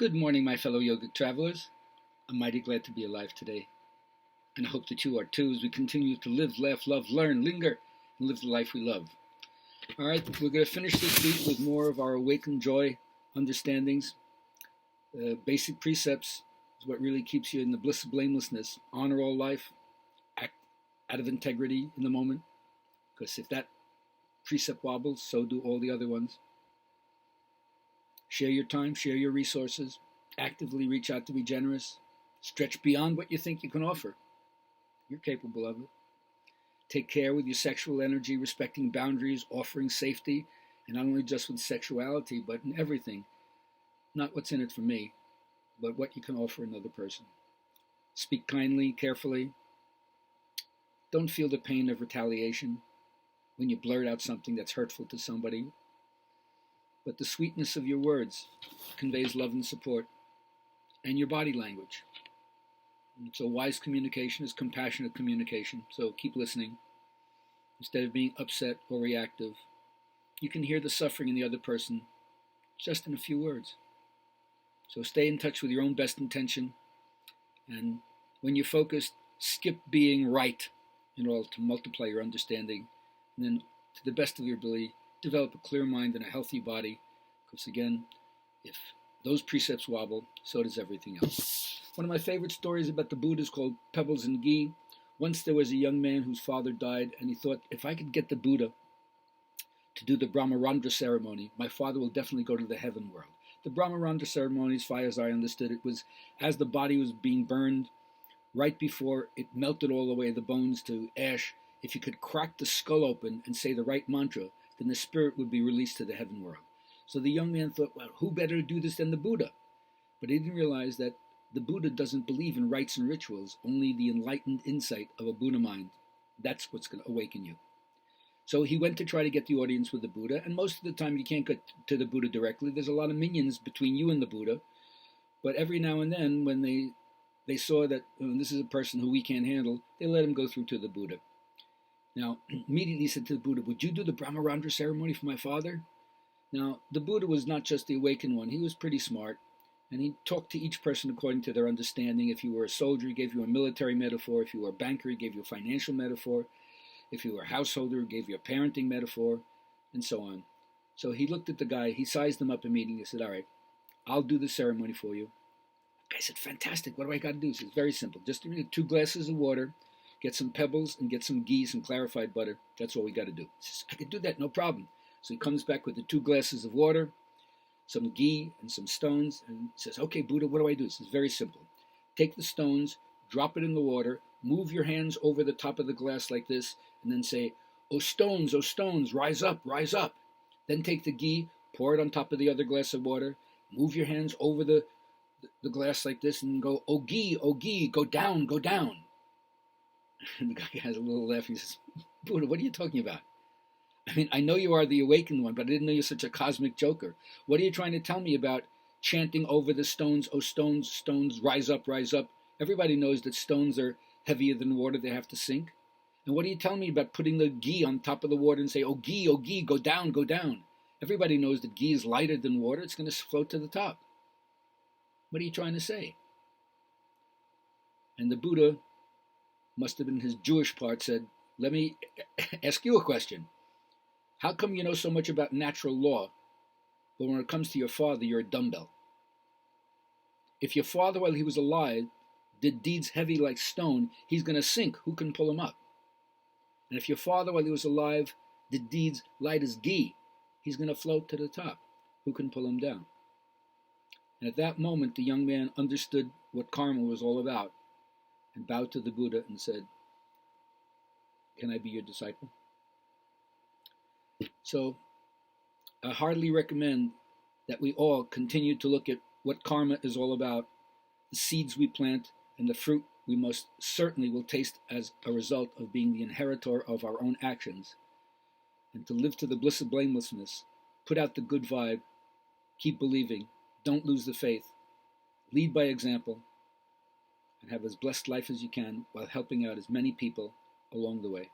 Good morning, my fellow yogic travelers. I'm mighty glad to be alive today, and I hope that you are too as we continue to live, laugh, love, learn, linger, and live the life we love. All right, we're going to finish this week with more of our awakened joy understandings. Basic precepts is what really keeps you in the bliss of blamelessness. Honor all life, act out of integrity in the moment, because if that precept wobbles, so do all the other ones. Share your time, share your resources, actively reach out to be generous, stretch beyond what you think you can offer. You're capable of it. Take care with your sexual energy, respecting boundaries, offering safety, and not only just with sexuality, but in everything. Not what's in it for me, but what you can offer another person. Speak kindly, carefully. Don't feel the pain of retaliation when you blurt out something that's hurtful to somebody. But the sweetness of your words conveys love and support, and your body language. And so wise communication is compassionate communication. So keep listening. Instead of being upset or reactive, you can hear the suffering in the other person just in a few words. So stay in touch with your own best intention, and when you're focused, skip being right in order to multiply your understanding, and then to the best of your ability, develop a clear mind and a healthy body, because again, if those precepts wobble, so does everything else. One of my favorite stories about the Buddha is called Pebbles Ghee. Once there was a young man whose father died, and he thought, if I could get the Buddha to do the Brahmarandra ceremony, my father will definitely go to the heaven world. The Brahmarandra ceremony, as far as I understood it, was as the body was being burned, right before it melted all the way, the bones to ash, if you could crack the skull open and say the right mantra, then the spirit would be released to the heaven world. So the young man thought, well, who better to do this than the Buddha? But he didn't realize that the Buddha doesn't believe in rites and rituals, only the enlightened insight of a Buddha mind. That's what's going to awaken you. So he went to try to get the audience with the Buddha, and most of the time you can't get to the Buddha directly. There's a lot of minions between you and the Buddha. But every now and then, when they saw that this is a person who we can't handle, they let him go through to the Buddha. Now, immediately he said to the Buddha, would you do the Brahmarandra ceremony for my father? Now, the Buddha was not just the awakened one. He was pretty smart, and he talked to each person according to their understanding. If you were a soldier, he gave you a military metaphor. If you were a banker, he gave you a financial metaphor. If you were a householder, he gave you a parenting metaphor, and so on. So he looked at the guy. He sized him up immediately. He said, all right, I'll do the ceremony for you. The guy said, fantastic. What do I got to do? He said, it's very simple. Just 2 glasses of water, get some pebbles, and get some ghee, some clarified butter. That's all we got to do. He says, I could do that, no problem. So he comes back with the 2 glasses of water, some ghee, and some stones, and says, okay, Buddha, what do I do? This is very simple. Take the stones, drop it in the water, move your hands over the top of the glass like this, and then say, oh stones, rise up, rise up. Then take the ghee, pour it on top of the other glass of water, move your hands over the glass like this, and go, oh ghee, go down, go down. And the guy has a little laugh. He says, Buddha, what are you talking about? I mean, I know you are the awakened one, but I didn't know you're such a cosmic joker. What are you trying to tell me about chanting over the stones, oh stones, rise up, rise up? Everybody knows that stones are heavier than water, they have to sink. And what are you telling me about putting the ghee on top of the water and say, oh ghee, go down, go down? Everybody knows that ghee is lighter than water, it's going to float to the top. What are you trying to say? And the Buddha, must have been his Jewish part, said, let me ask you a question. How come you know so much about natural law, but when it comes to your father, you're a dumbbell? If your father, while he was alive, did deeds heavy like stone, he's going to sink. Who can pull him up? And if your father, while he was alive, did deeds light as ghee, he's going to float to the top. Who can pull him down? And at that moment, the young man understood what karma was all about and bowed to the Buddha and said, can I be your disciple? So I heartily recommend that we all continue to look at what karma is all about, the seeds we plant, and the fruit we most certainly will taste as a result of being the inheritor of our own actions, and to live to the bliss of blamelessness, put out the good vibe, keep believing, don't lose the faith, lead by example, and have as blessed life as you can while helping out as many people along the way.